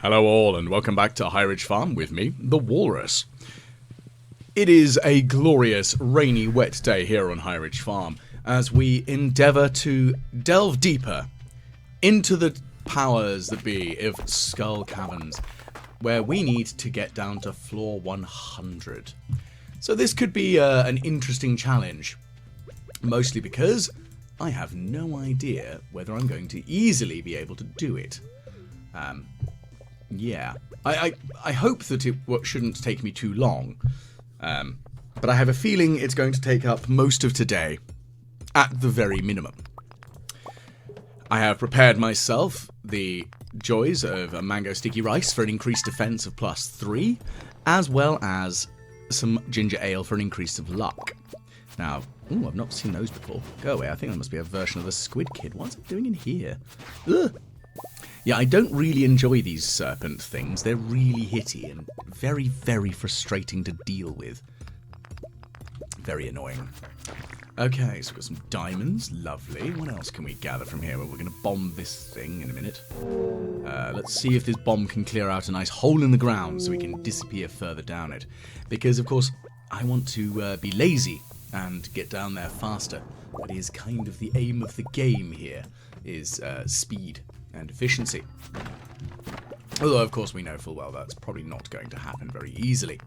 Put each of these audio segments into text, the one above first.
Hello all and welcome back to High Ridge Farm with me, the Walrus. It is a glorious, rainy, wet day here on High Ridge Farm as we endeavour to delve deeper into the powers that be of Skull Caverns, where we need to get down to floor 100. So this could be an interesting challenge, mostly because I have no idea whether I'm going to easily be able to do it. Yeah, I hope that it shouldn't take me too long, but I have a feeling it's going to take up most of today, at the very minimum. I have prepared myself the joys of a mango sticky rice for an increased defense of +3, as well as some ginger ale for an increase of luck. Now, ooh, I've not seen those before. Go away, I think that must be a version of the Squid Kid. What's it doing in here? Ugh. Yeah, I don't really enjoy these serpent things. They're really hitty and very, very frustrating to deal with. Very annoying. Okay, so we've got some diamonds. Lovely. What else can we gather from here? Well, we're going to bomb this thing in a minute. Let's see if this bomb can clear out a nice hole in the ground so we can disappear further down it. Because, of course, I want to be lazy and get down there faster. That is kind of the aim of the game here, is speed and efficiency. Although, of course, we know full well that's probably not going to happen very easily.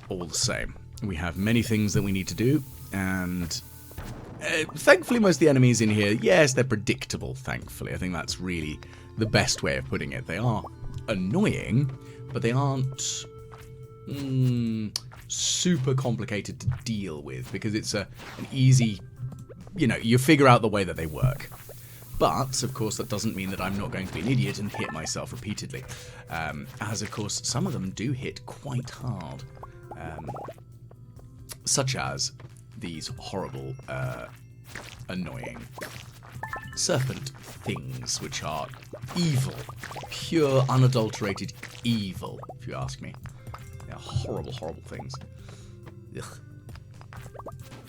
All the same, we have many things that we need to do, and thankfully most of the enemies in here, yes, they're predictable, thankfully. I think that's really the best way of putting it. They are annoying, but they aren't super complicated to deal with, because it's an easy, you figure out the way that they work. But, of course, that doesn't mean that I'm not going to be an idiot and hit myself repeatedly. As, of course, some of them do hit quite hard. Such as these horrible, annoying serpent things, which are evil. Pure, unadulterated evil, if you ask me. They're horrible, horrible things. Ugh.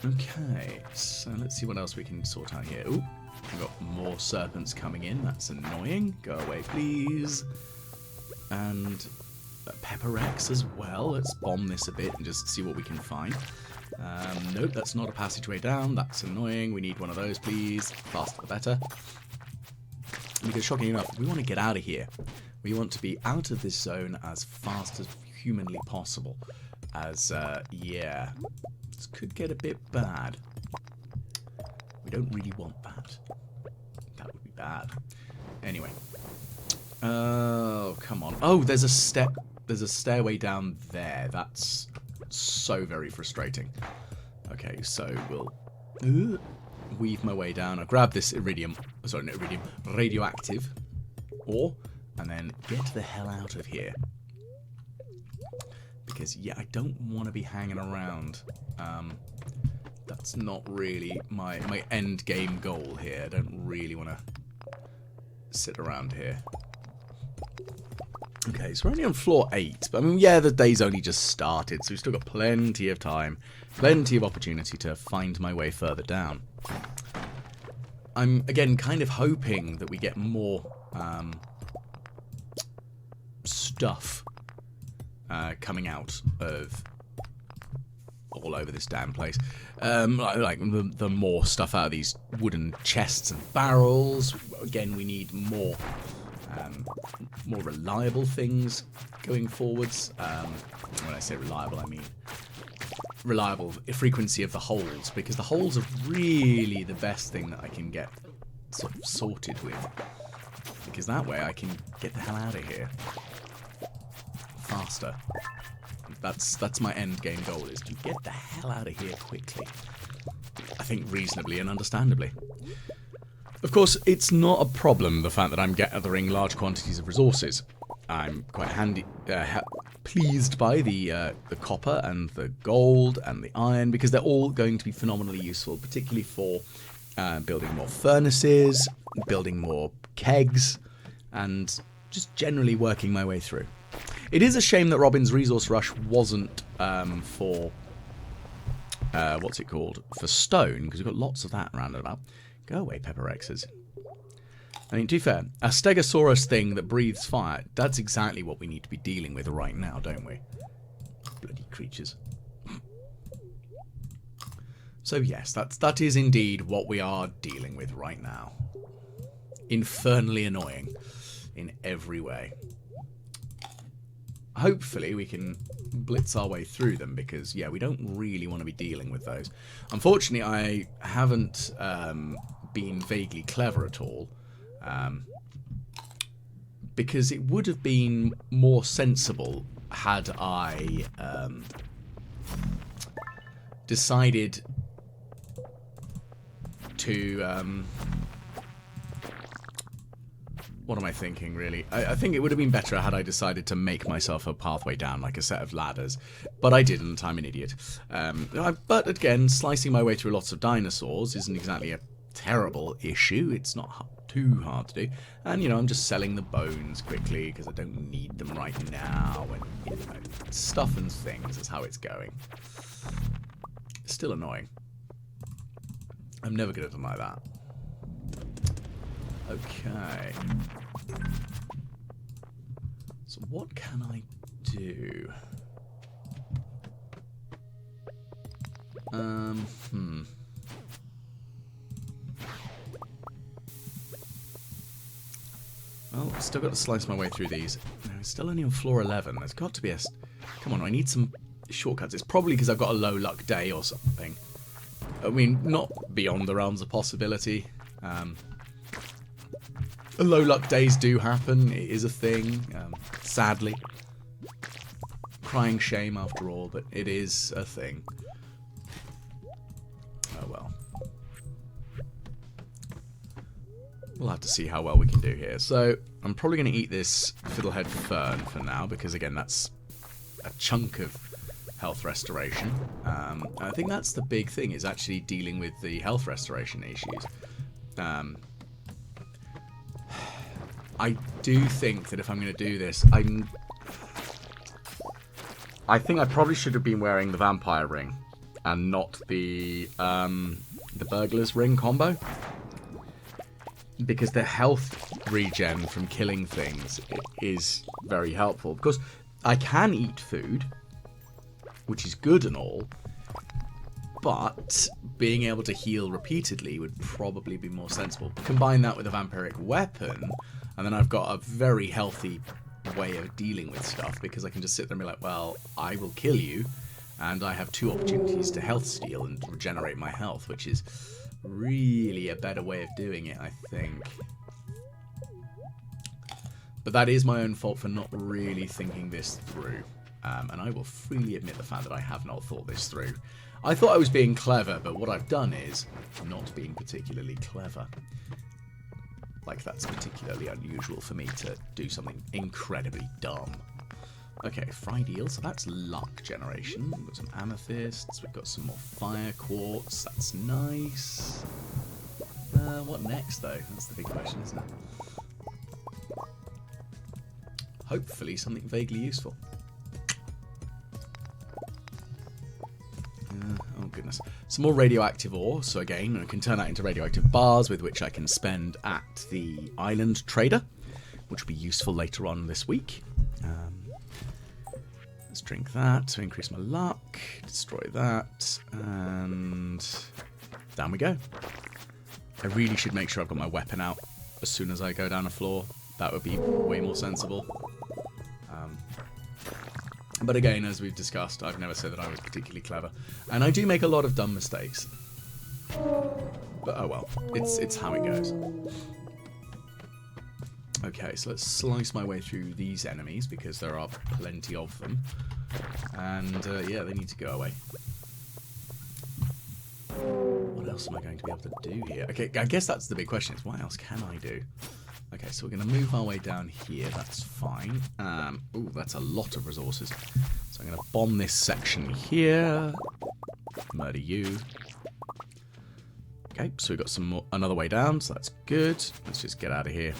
Okay, so let's see what else we can sort out here. Ooh. We've got more serpents coming in. That's annoying. Go away, please. And Pepper Rex as well. Let's bomb this a bit and just see what we can find. Nope, that's not a passageway down. That's annoying. We need one of those, please. Faster the better. Because, shocking enough, we want to get out of here. We want to be out of this zone as fast as humanly possible. As, yeah, this could get a bit bad. We don't really want that. That would be bad. Anyway. Oh, come on. Oh, there's a stairway down there. That's so very frustrating. Okay, so we'll weave my way down. I'll grab this radioactive ore, and then get the hell out of here. Because, yeah, I don't want to be hanging around. That's not really my end game goal here. I don't really want to sit around here. Okay, so we're only on floor 8. But I mean, yeah, the day's only just started, so we've still got plenty of time, plenty of opportunity to find my way further down. I'm, again, kind of hoping that we get more stuff coming out of all over this damn place. Like the more stuff out of these wooden chests and barrels. Again, we need more reliable things going forwards. When I say reliable, I mean reliable frequency of the holes, because the holes are really the best thing that I can get sort of sorted with, because that way I can get the hell out of here faster. That's my end game goal, is to get the hell out of here quickly. I think reasonably and understandably. Of course, it's not a problem, the fact that I'm gathering large quantities of resources. I'm quite pleased by the copper and the gold and the iron, because they're all going to be phenomenally useful, particularly for building more furnaces, building more kegs, and just generally working my way through. It is a shame that Robin's Resource Rush wasn't for, what's it called? For stone, because we've got lots of that around and about. Go away, Pepper Rexes. I mean, to be fair, a Stegosaurus thing that breathes fire, that's exactly what we need to be dealing with right now, don't we? Bloody creatures. So yes, that is indeed what we are dealing with right now. Infernally annoying in every way. Hopefully we can blitz our way through them because, yeah, we don't really want to be dealing with those. Unfortunately, I haven't been vaguely clever at all. Because it would have been more sensible had I decided to... what am I thinking, really? I think it would have been better had I decided to make myself a pathway down, like a set of ladders. But I didn't. I'm an idiot. But again, slicing my way through lots of dinosaurs isn't exactly a terrible issue. It's not too hard to do. And, you know, I'm just selling the bones quickly because I don't need them right now. And, you know, stuff and things is how it's going. It's still annoying. I'm never going to deny that. Okay. So what can I do? Well, I've still got to slice my way through these. No, it's still only on floor 11. There's got to be a... Come on, I need some shortcuts. It's probably because I've got a low luck day or something. I mean, not beyond the realms of possibility. Low luck days do happen. It is a thing. Sadly. Crying shame after all, but it is a thing. Oh well. We'll have to see how well we can do here. So, I'm probably going to eat this fiddlehead fern for now, because again, that's a chunk of health restoration. I think that's the big thing, is actually dealing with the health restoration issues. I do think that if I'm going to do this, I think I probably should have been wearing the vampire ring and not the burglar's ring combo, because the health regen from killing things is very helpful. Because I can eat food, which is good and all, but being able to heal repeatedly would probably be more sensible. Combine that with a vampiric weapon, and then I've got a very healthy way of dealing with stuff, because I can just sit there and be like, well, I will kill you, and I have 2 opportunities to health steal and regenerate my health, which is really a better way of doing it, I think. But that is my own fault for not really thinking this through. And I will freely admit the fact that I have not thought this through. I thought I was being clever, but what I've done is not being particularly clever. Like, that's particularly unusual for me to do something incredibly dumb. Okay, fried eel, so that's luck generation. We've got some amethysts, we've got some more fire quartz, that's nice. What next, though? That's the big question, isn't it? Hopefully something vaguely useful. Oh goodness. Some more radioactive ore, so again, I can turn that into radioactive bars with which I can spend at the island trader, which will be useful later on this week. Let's drink that to increase my luck, destroy that, and down we go. I really should make sure I've got my weapon out as soon as I go down a floor. That would be way more sensible. But again, as we've discussed, I've never said that I was particularly clever. And I do make a lot of dumb mistakes. But oh well, it's how it goes. Okay, so let's slice my way through these enemies, because there are plenty of them. And yeah, they need to go away. What else am I going to be able to do here? Okay, I guess that's the big question, is what else can I do? Okay, so we're going to move our way down here. That's fine. Ooh, that's a lot of resources. So I'm going to bomb this section here. Murder you. Okay, so we've got another way down, so that's good. Let's just get out of here.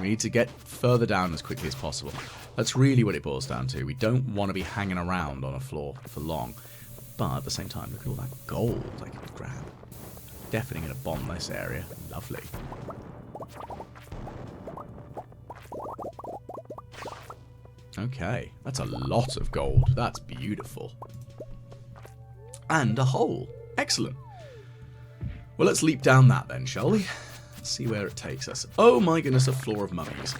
We need to get further down as quickly as possible. That's really what it boils down to. We don't want to be hanging around on a floor for long. But at the same time, look at all that gold I can grab. Definitely going to bomb this area. Lovely. Okay, that's a lot of gold. That's beautiful. And a hole. Excellent. Well, let's leap down that then, shall we? See where it takes us. Oh my goodness, a floor of mummies.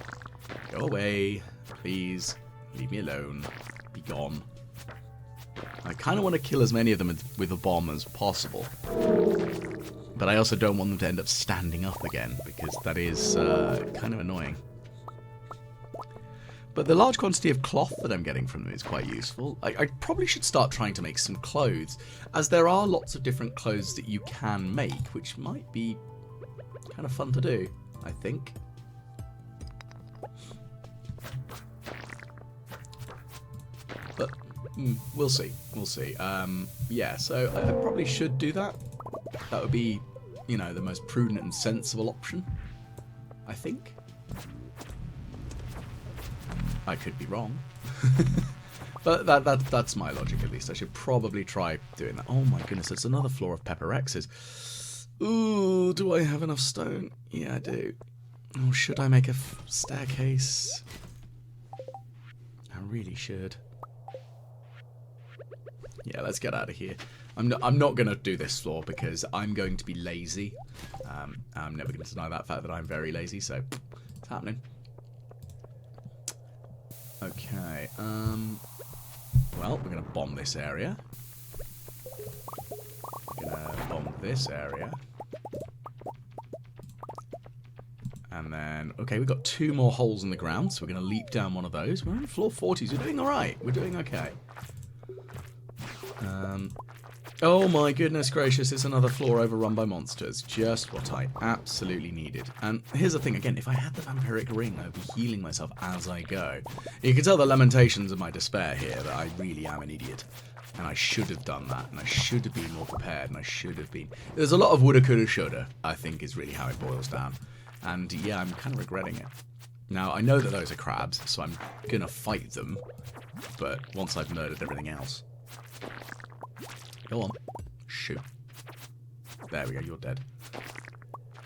Go away, please. Leave me alone. Be gone. I kind of want to kill as many of them with a bomb as possible. But I also don't want them to end up standing up again, because that is kind of annoying. But the large quantity of cloth that I'm getting from them is quite useful. I probably should start trying to make some clothes, as there are lots of different clothes that you can make, which might be kind of fun to do, I think. But we'll see. We'll see. Yeah, so I probably should do that. That would be, you know, the most prudent and sensible option, I think. I could be wrong. But that's my logic, at least. I should probably try doing that. Oh my goodness, it's another floor of pepper X's. Ooh, do I have enough stone? Yeah, I do. Oh, should I make a staircase? I really should. Yeah, let's get out of here. I'm not going to do this floor because I'm going to be lazy. I'm never going to deny that fact that I'm very lazy, so it's happening. Okay, well, we're going to bomb this area. We're going to bomb this area. And then, okay, we've got 2 more holes in the ground, so we're going to leap down one of those. We're on floor 40s. We're doing all right. We're doing okay. Oh my goodness gracious, it's another floor overrun by monsters. Just what I absolutely needed. And here's the thing, again, if I had the vampiric ring, I would be healing myself as I go. You can tell the lamentations of my despair here that I really am an idiot. And I should have done that, and I should have been more prepared, and I should have been... There's a lot of woulda, coulda, shoulda, I think is really how it boils down. And yeah, I'm kind of regretting it. Now, I know that those are crabs, so I'm going to fight them. But once I've murdered everything else... Go on. Shoot. There we go, you're dead.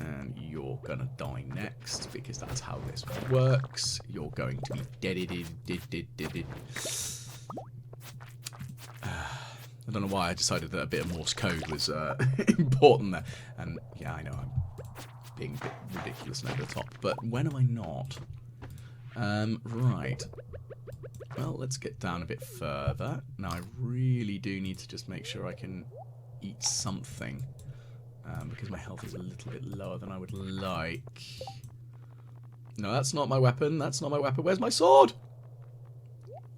And you're gonna die next, because that's how this works. You're going to be dead. I don't know why I decided that a bit of Morse code was important there. And yeah, I know I'm being a bit ridiculous and over the top, but when am I not? Right. Well, let's get down a bit further. Now, I really do need to just make sure I can eat something. Because my health is a little bit lower than I would like. No, that's not my weapon. That's not my weapon. Where's my sword?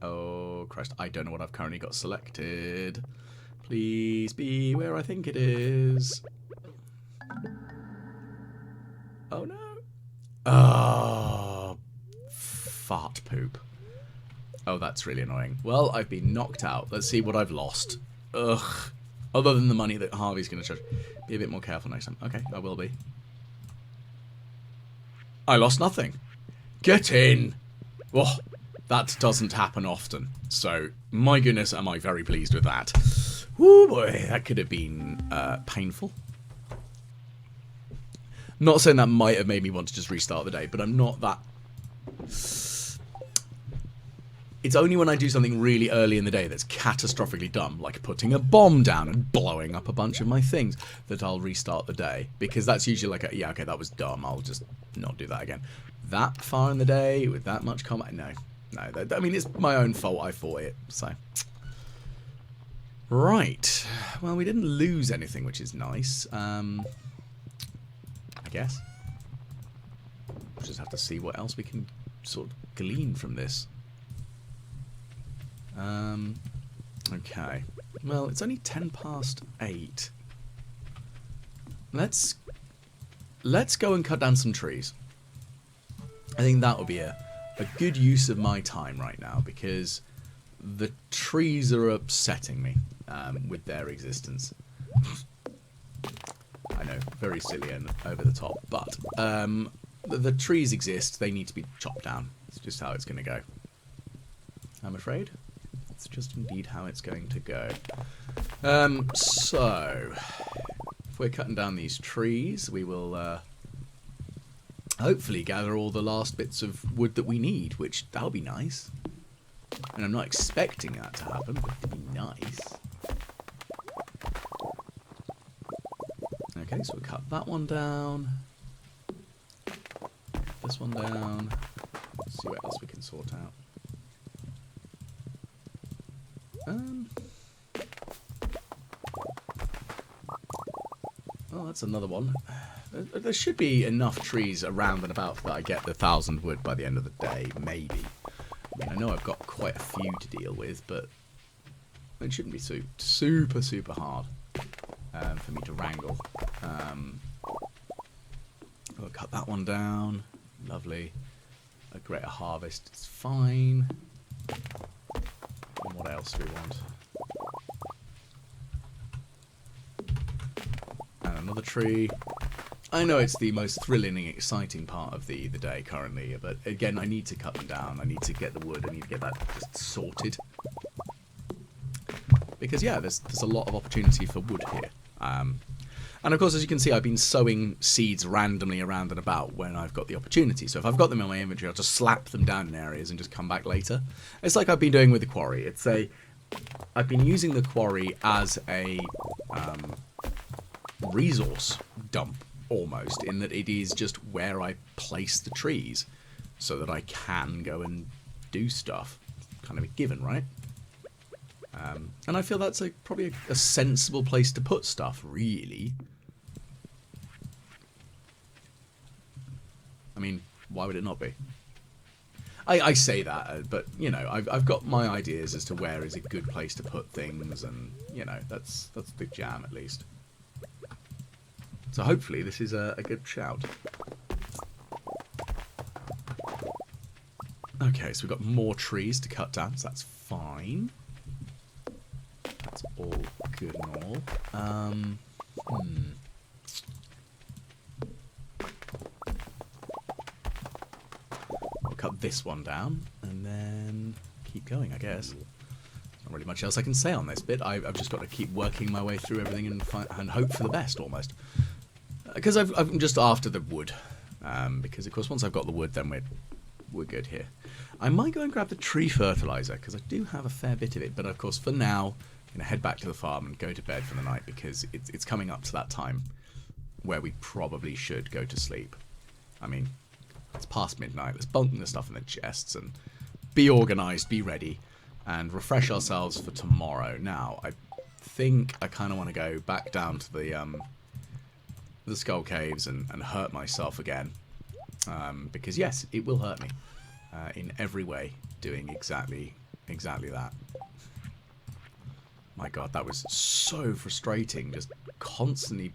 Oh, Christ. I don't know what I've currently got selected. Please be where I think it is. Oh, no. Oh, fart poop. Oh, that's really annoying. Well, I've been knocked out. Let's see what I've lost. Ugh. Other than the money that Harvey's going to charge. Be a bit more careful next time. Okay, I will be. I lost nothing. Get in! Oh, that doesn't happen often. So, my goodness, am I very pleased with that. Woo boy, that could have been painful. Not saying that might have made me want to just restart the day, but I'm not that... It's only when I do something really early in the day that's catastrophically dumb, like putting a bomb down and blowing up a bunch of my things, that I'll restart the day. Because that's usually like, yeah, okay, that was dumb, I'll just not do that again. That far in the day, with that much combat, no. No, I mean, it's my own fault, I fought it, so. Right. Well, we didn't lose anything, which is nice. I guess. We'll just have to see what else we can sort of glean from this. Okay. Well, it's only 8:10. Let's go and cut down some trees. I think that would be a good use of my time right now, because the trees are upsetting me with their existence. I know, very silly and over the top, but the trees exist, they need to be chopped down. It's just how it's going to go. I'm afraid. It's just indeed how it's going to go. So, if we're cutting down these trees, we will hopefully gather all the last bits of wood that we need, which that'll be nice. And I'm not expecting that to happen, but it'd be nice. Okay, so we'll cut that one down. This one down. Let's see what else we can sort out. Oh, that's another one. There should be enough trees around and about that I get the 1,000 wood by the end of the day, maybe. I mean, I know I've got quite a few to deal with, but it shouldn't be super hard for me to wrangle. We'll cut that one down. Lovely. A greater harvest is fine. And what else do we want? And another tree. I know it's the most thrilling and exciting part of the day currently, but again, I need to cut them down. I need to get the wood. I need to get that just sorted. Because, yeah, there's a lot of opportunity for wood here. And, of course, as you can see, I've been sowing seeds randomly around and about when I've got the opportunity. So if I've got them in my inventory, I'll just slap them down in areas and just come back later. It's like I've been doing with the quarry. I've been using the quarry as a resource dump, almost, in that it is just where I place the trees so that I can go and do stuff. Kind of a given, right? And I feel that's probably a sensible place to put stuff, really. I mean, why would it not be? I say that, but, you know, I've got my ideas as to where is a good place to put things, and, you know, that's the jam, at least. So hopefully this is a good shout. Okay, so we've got more trees to cut down, so that's fine. That's all good and all. We'll cut this one down, and then keep going, I guess. Not really much else I can say on this bit. I've just got to keep working my way through everything and hope for the best, almost. Because I'm just after the wood. Because, of course, once I've got the wood, then we're good here. I might go and grab the tree fertilizer, because I do have a fair bit of it. But, of course, for now, I'm going to head back to the farm and go to bed for the night, because it's coming up to that time where we probably should go to sleep. I mean, it's past midnight. Let's bunk the stuff in the chests and be organised, be ready, and refresh ourselves for tomorrow. Now, I think I kind of want to go back down to the Skull Caves and hurt myself again. Because, yes, it will hurt me in every way, doing exactly that. My God, that was so frustrating, just constantly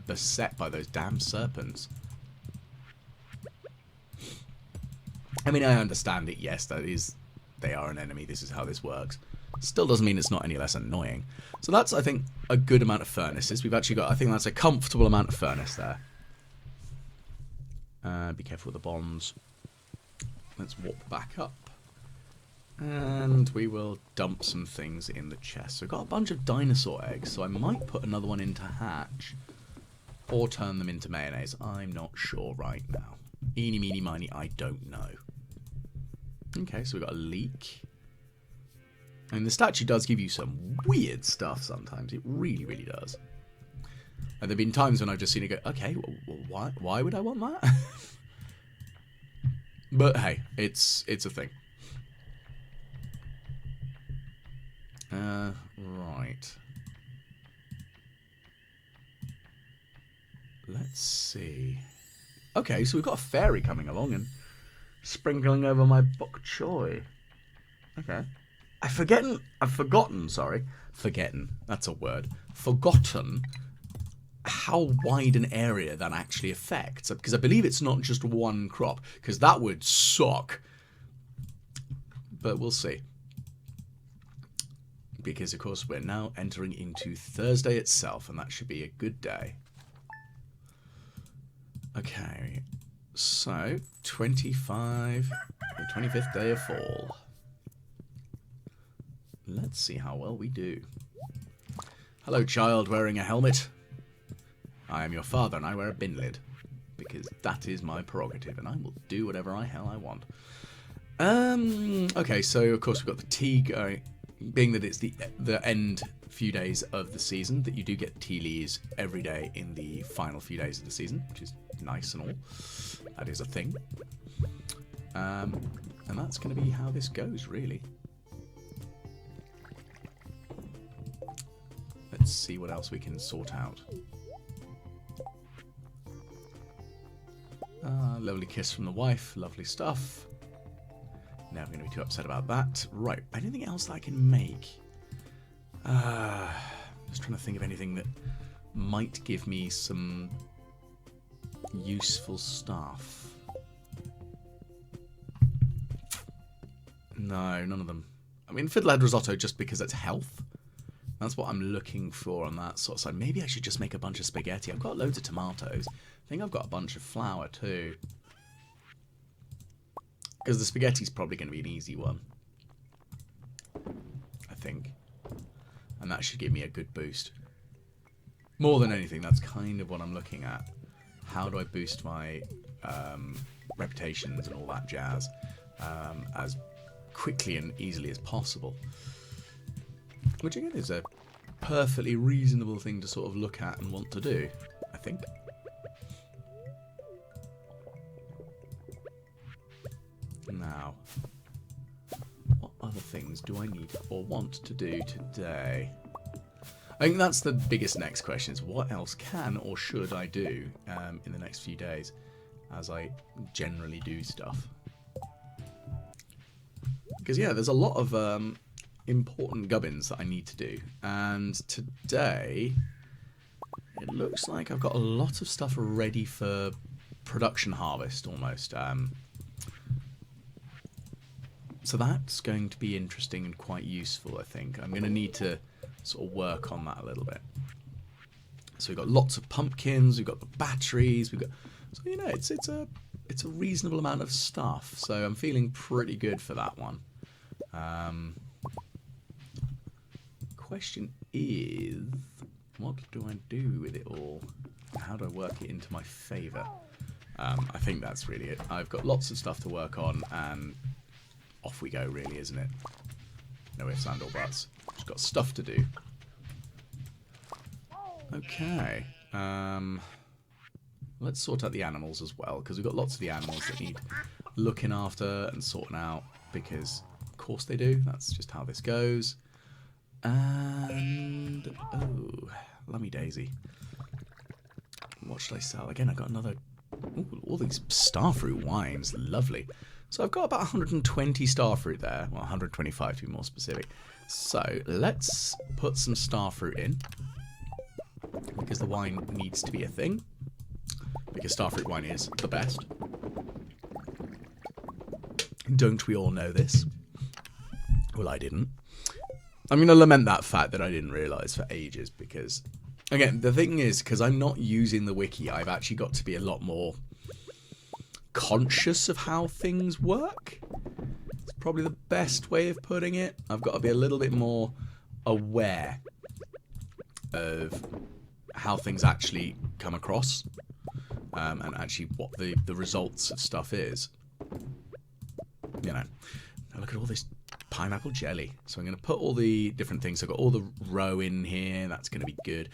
beset by those damn serpents. I mean, I understand it, yes, they are an enemy, this is how this works. Still doesn't mean it's not any less annoying. So that's, I think, a good amount of furnaces. We've actually got, I think that's a comfortable amount of furnace there. Be careful with the bombs. Let's walk back up. And we will dump some things in the chest. So we've got a bunch of dinosaur eggs, so I might put another one into hatch. Or turn them into mayonnaise. I'm not sure right now. Eeny, meeny, miny, I don't know. Okay, so we've got a leek. And the statue does give you some weird stuff sometimes. It really, really does. And there have been times when I've just seen it go, okay, well, why would I want that? But hey, it's a thing. Right. Let's see. Okay, so we've got a fairy coming along and sprinkling over my bok choy. Okay. I've forgotten, that's a word, forgotten how wide an area that actually affects. Because I believe it's not just one crop, because that would suck. But we'll see. Because, of course, we're now entering into Thursday itself, and that should be a good day. Okay, so 25, the 25th day of fall. Let's see how well we do. Hello, child wearing a helmet. I am your father, and I wear a bin lid. Because that is my prerogative, and I will do whatever hell I want. Okay, so of course we've got the tea going, being that it's the end few days of the season, that you do get tea leaves every day in the final few days of the season, which is nice and all. That is a thing. And that's going to be how this goes, really. Let's see what else we can sort out. Lovely kiss from the wife, lovely stuff. Never going to be too upset about that. Right, anything else that I can make? Just trying to think of anything that might give me some useful stuff. No, none of them. I mean, fiddlehead risotto just because it's health. That's what I'm looking for on that sort of side. Maybe I should just make a bunch of spaghetti. I've got loads of tomatoes. I think I've got a bunch of flour too. Because the spaghetti's probably going to be an easy one. I think. And that should give me a good boost. More than anything, that's kind of what I'm looking at. How do I boost my reputations and all that jazz as quickly and easily as possible? Which again is a perfectly reasonable thing to sort of look at and want to do, I think. Now, what other things do I need or want to do today? I think that's the biggest next question, is what else can or should I do in the next few days as I generally do stuff? Because yeah, there's a lot of important gubbins that I need to do, and today it looks like I've got a lot of stuff ready for production harvest almost. So that's going to be interesting and quite useful, I think. I'm going to need to sort of work on that a little bit. So we've got lots of pumpkins, we've got the batteries, we've got, so you know, it's a reasonable amount of stuff. So I'm feeling pretty good for that one. Question is, what do I do with it all? How do I work it into my favour? I think that's really it. I've got lots of stuff to work on, and off we go, really, isn't it? No ifs, and or buts. Just got stuff to do. Okay. Let's sort out the animals as well, because we've got lots of the animals that need looking after and sorting out, because of course they do. That's just how this goes. And oh, lummy daisy. What should I sell? Again, I got another. Ooh, all these starfruit wines, lovely. So I've got about 120 starfruit there. Well, 125 to be more specific. So let's put some starfruit in, because the wine needs to be a thing. Because starfruit wine is the best. Don't we all know this? Well, I didn't. I'm going to lament that fact that I didn't realise for ages, because, again, the thing is, because I'm not using the wiki, I've actually got to be a lot more conscious of how things work. It's probably the best way of putting it. I've got to be a little bit more aware of how things actually come across, and actually what the results of stuff is. You know, now look at all this pineapple jelly. So I'm going to put all the different things. I've got all the roe in here. That's going to be good.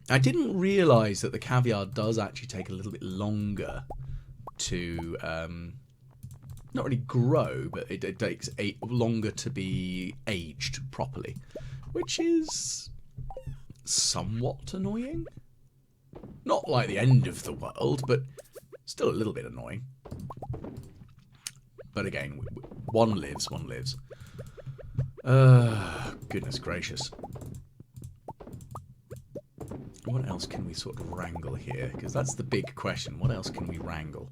I didn't realise that the caviar does actually take a little bit longer to not really grow, but it takes longer to be aged properly, which is somewhat annoying. Not like the end of the world, but still a little bit annoying. But again, one lives, one lives. Goodness gracious. What else can we sort of wrangle here? Because that's the big question. What else can we wrangle?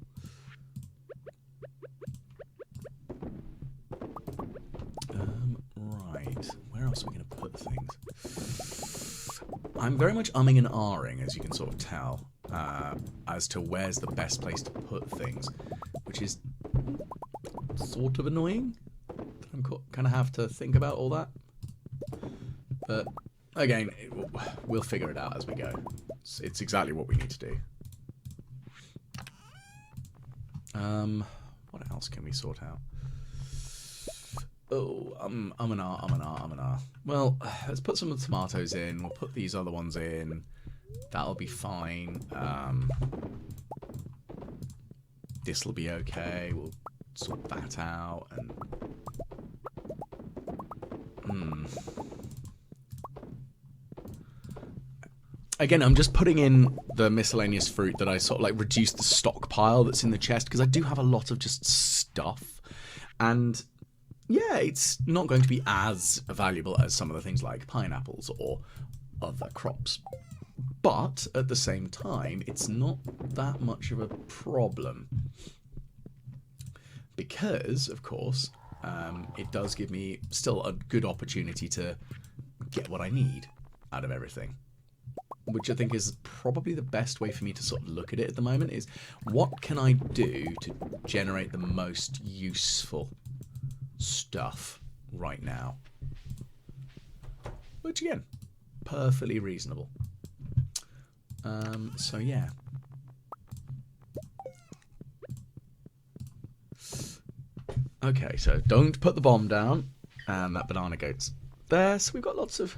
Right. Where else are we going to put things? I'm very much umming and ahhing, as you can sort of tell, as to where's the best place to put things, which is sort of annoying. I'm kind of have to think about all that. But again, we'll figure it out as we go. It's exactly what we need to do. What else can we sort out? Oh, I'm an R. Well, let's put some of the tomatoes in. We'll put these other ones in. That'll be fine. This'll be okay. We'll sort that out. And again, I'm just putting in the miscellaneous fruit that I sort of like reduced the stockpile that's in the chest, because I do have a lot of just stuff. And yeah, it's not going to be as valuable as some of the things like pineapples or other crops. But at the same time, it's not that much of a problem. Because, of course, it does give me still a good opportunity to get what I need out of everything. Which I think is probably the best way for me to sort of look at it at the moment, is what can I do to generate the most useful stuff right now? Which, again, perfectly reasonable. So yeah. Okay, so don't put the bomb down, and that banana goat's there. So we've got lots of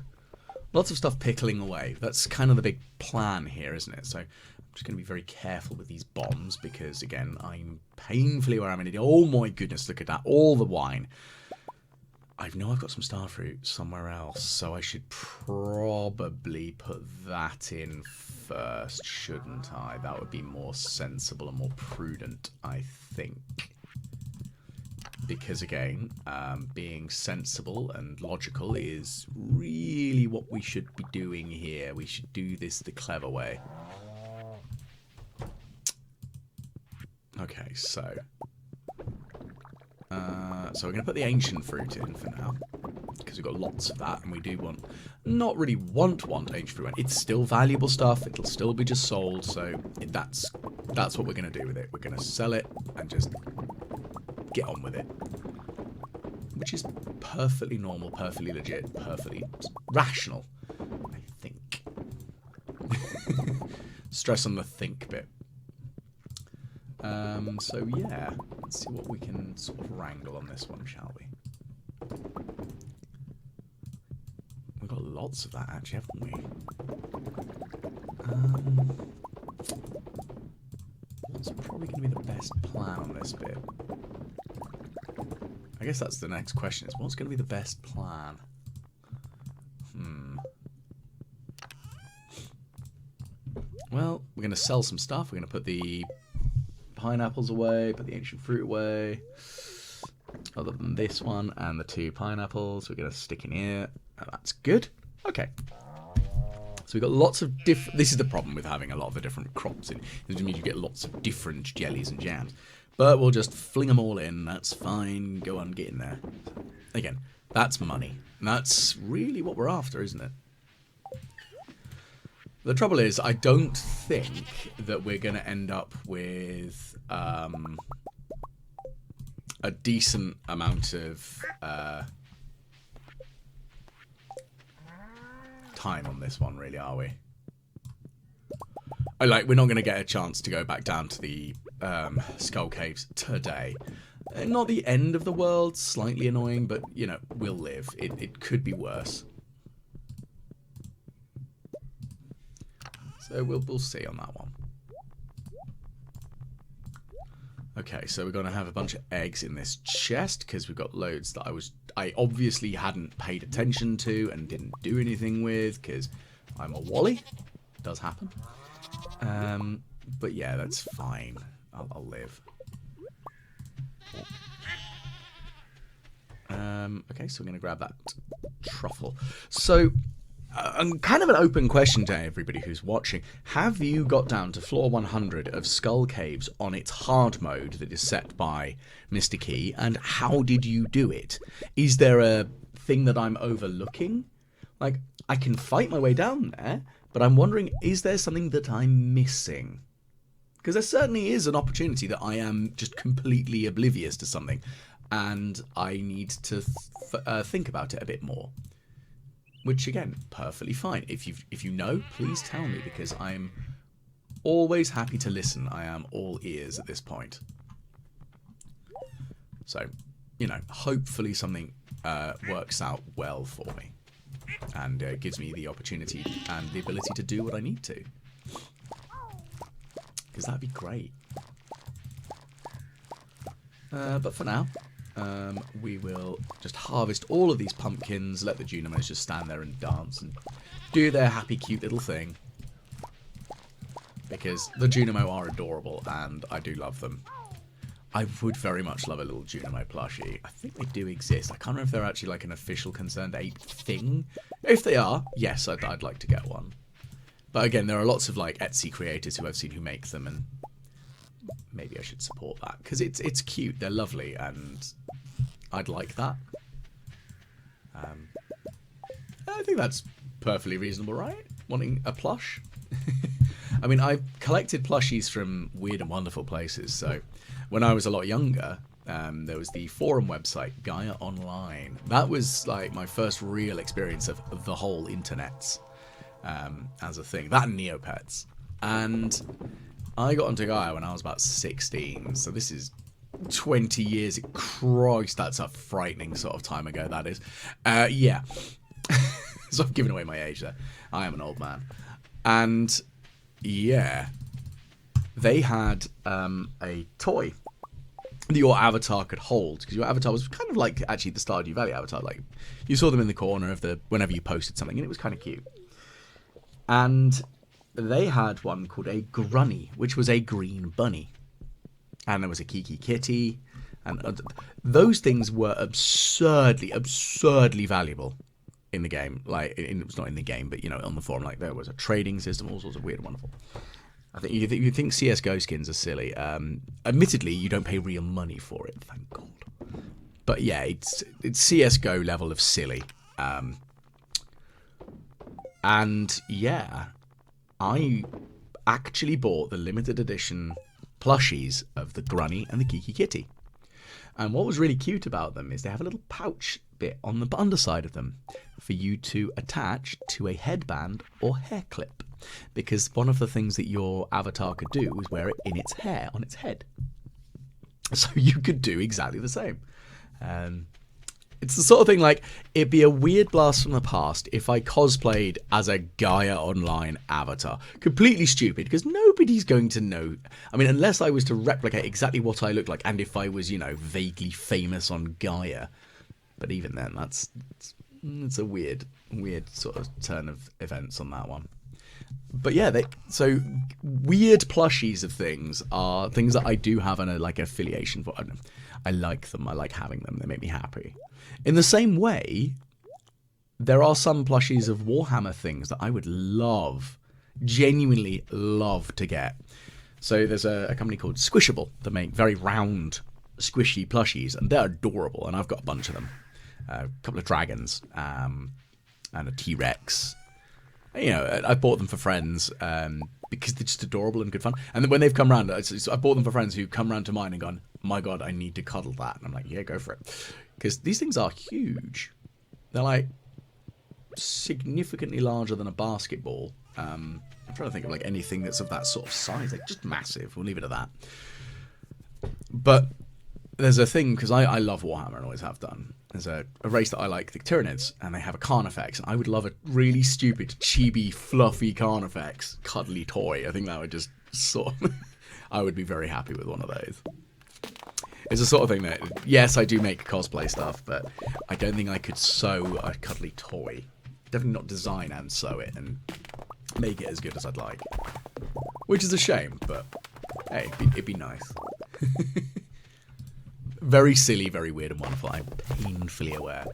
stuff pickling away. That's kind of the big plan here, isn't it? So I'm just going to be very careful with these bombs, because again, I'm painfully where I'm in it. Oh my goodness, look at that, all the wine. I know I've got some starfruit somewhere else, so I should probably put that in first, shouldn't I? That would be more sensible and more prudent, I think. Because again, being sensible and logical is really what we should be doing here. We should do this the clever way. Okay, so we're going to put the ancient fruit in for now, because we've got lots of that, and we do want, not really want ancient fruit. It's still valuable stuff. It'll still be just sold, so that's what we're going to do with it. We're going to sell it and just get on with it, which is perfectly normal, perfectly legit, perfectly rational, I think. Stress on the think bit. So yeah, let's see what we can sort of wrangle on this one, shall we? We've got lots of that, actually, haven't we? What's probably going to be the best plan on this bit? I guess that's the next question, is what's going to be the best plan? Well, we're going to sell some stuff. We're going to put the pineapples away, put the ancient fruit away. Other than this one and the 2 pineapples, we're going to stick in here. Oh, that's good. Okay. So we've got lots of different... This is the problem with having a lot of the different crops in. It means you get lots of different jellies and jams. But we'll just fling them all in. That's fine. Go on, get in there. Again, that's money. And that's really what we're after, isn't it? The trouble is, I don't think that we're going to end up with a decent amount of time on this one, really, are we? We're not going to get a chance to go back down to the Skull Caves today. Not the end of the world, slightly annoying, but, you know, we'll live. It could be worse. So we'll see on that one. Okay, so we're going to have a bunch of eggs in this chest, because we've got loads that I obviously hadn't paid attention to and didn't do anything with, because I'm a wally. It does happen. But yeah, that's fine. I'll live. Okay, so we're going to grab that truffle. So, kind of an open question to everybody who's watching. Have you got down to floor 100 of Skull Caves on its hard mode that is set by Mr. Key, and how did you do it? Is there a thing that I'm overlooking? Like, I can fight my way down there, but I'm wondering, is there something that I'm missing? Because there certainly is an opportunity that I am just completely oblivious to something, and I need to think about it a bit more. Which, again, perfectly fine. If you know, please tell me, because I'm always happy to listen. I am all ears at this point. So, you know, hopefully something works out well for me. And gives me the opportunity and the ability to do what I need to. Because that'd be great. But for now, we will just harvest all of these pumpkins, let the Junimos just stand there and dance and do their happy, cute little thing. Because the Junimo are adorable, and I do love them. I would very much love a little Junimo plushie. I think they do exist. I can't remember if they're actually like an official Concerned Ape thing. If they are, yes, I'd like to get one. But again, there are lots of like Etsy creators who I've seen who make them, and maybe I should support that. Because it's cute, they're lovely, and I'd like that. I think that's perfectly reasonable, right? Wanting a plush? I mean, I've collected plushies from weird and wonderful places. So when I was a lot younger, there was the forum website, Gaia Online. That was like my first real experience of the whole internet as a thing. That and Neopets. And I got onto Gaia when I was about 16. So this is 20 years. Christ, that's a frightening sort of time ago, that is. Yeah. So I've given away my age there. I am an old man. And yeah, they had a toy that your avatar could hold, because your avatar was kind of like actually the Stardew Valley avatar. Like you saw them in the corner of whenever you posted something, and it was kind of cute. And they had one called a Grunny, which was a green bunny, and there was a Kiki Kitty, and those things were absurdly valuable in the game. Like it was not in the game, but you know, on the forum, like there was a trading system, all sorts of weird and wonderful. I think you think CS:GO skins are silly. Admittedly, you don't pay real money for it, thank God. But yeah, it's CS:GO level of silly. And yeah, I actually bought the limited edition plushies of the Grunny and the Kiki Kitty. And what was really cute about them is they have a little pouch bit on the underside of them for you to attach to a headband or hair clip. Because one of the things that your avatar could do was wear it in its hair, on its head. So you could do exactly the same. It's the sort of thing like, it'd be a weird blast from the past if I cosplayed as a Gaia Online avatar. Completely stupid, because nobody's going to know. I mean, unless I was to replicate exactly what I look like, and if I was, you know, vaguely famous on Gaia. But even then, it's a weird sort of turn of events on that one. But yeah, so weird plushies of things are things that I do have an like affiliation for. I like them. I like having them. They make me happy. In the same way, there are some plushies of Warhammer things that I would love, genuinely love to get. So there's a company called Squishable that make very round, squishy plushies, and they're adorable. And I've got a bunch of them. A couple of dragons and a T-Rex. You know, I bought them for friends because they're just adorable and good fun. And then when they've come round, I bought them for friends who come round to mine and gone, my God, I need to cuddle that. And I'm like, yeah, go for it. Because these things are huge. They're like significantly larger than a basketball. I'm trying to think of like anything that's of that sort of size. They're just massive. We'll leave it at that. But there's a thing, because I love Warhammer and always have done. There's a race that I like, the Tyranids, and they have a Carnifex, and I would love a really stupid, chibi, fluffy Carnifex cuddly toy. I think that would just sort of... I would be very happy with one of those. It's the sort of thing that, yes, I do make cosplay stuff, but I don't think I could sew a cuddly toy. Definitely not design and sew it and make it as good as I'd like. Which is a shame, but hey, it'd be nice. Very silly, very weird and wonderful. I'm painfully aware.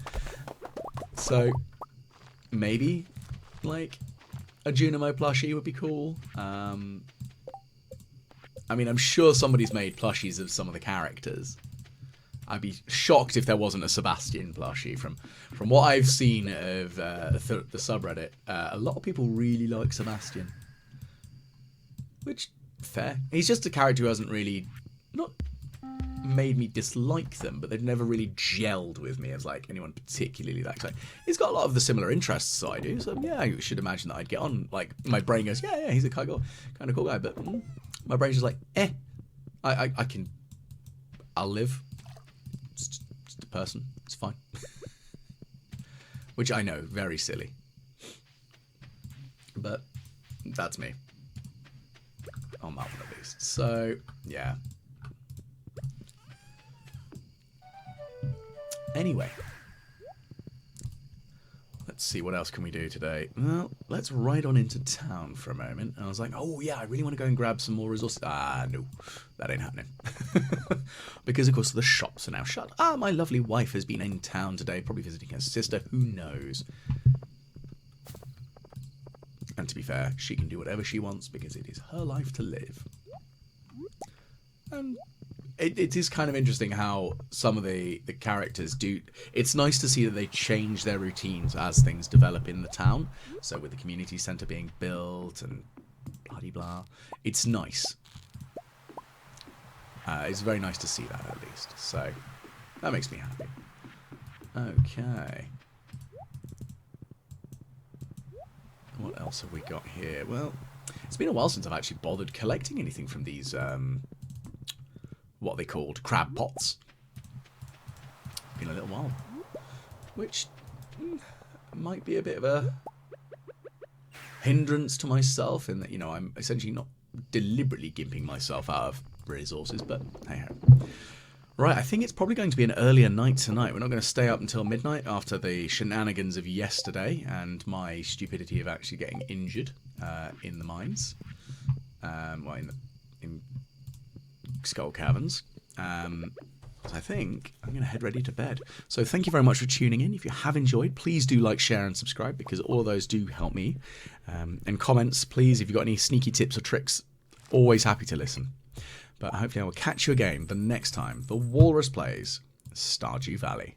So, maybe, like, a Junimo plushie would be cool. I mean, I'm sure somebody's made plushies of some of the characters. I'd be shocked if there wasn't a Sebastian plushie. From what I've seen of the subreddit, a lot of people really like Sebastian. Which, fair. He's just a character who hasn't really... not made me dislike them, but they've never really gelled with me as like anyone particularly that exciting. He's got a lot of the similar interests so I do, so yeah, I should imagine that I'd get on. Like, my brain goes, yeah, he's a kind of cool guy, but my brain's just like, I'll live. It's person. It's fine. Which I know, very silly. But that's me. On that one at least. So, yeah. Anyway. Let's see, what else can we do today? Well, let's ride on into town for a moment. And I was like, oh yeah, I really want to go and grab some more resources. Ah, no, that ain't happening. Because, of course, the shops are now shut. Ah, my lovely wife has been in town today, probably visiting her sister. Who knows? And to be fair, she can do whatever she wants because it is her life to live. And it is kind of interesting how some of the characters do. It's nice to see that they change their routines as things develop in the town. So with the community centre being built and bloody blah, it's nice. It's very nice to see that at least. So that makes me happy. Okay. What else have we got here? Well, it's been a while since I've actually bothered collecting anything from these, what are they called? Crab pots. Been a little while. Which might be a bit of a hindrance to myself in that, you know, I'm essentially not deliberately gimping myself out of resources, but hey-ho. Right, I think it's probably going to be an earlier night tonight. We're not going to stay up until midnight after the shenanigans of yesterday and my stupidity of actually getting injured in the mines. Well, in Skull Caverns. So I think I'm going to head ready to bed. So thank you very much for tuning in. If you have enjoyed, please do like, share and subscribe because all of those do help me. And comments, please, if you've got any sneaky tips or tricks, always happy to listen. But hopefully I will catch you again the next time the Walrus plays Stardew Valley.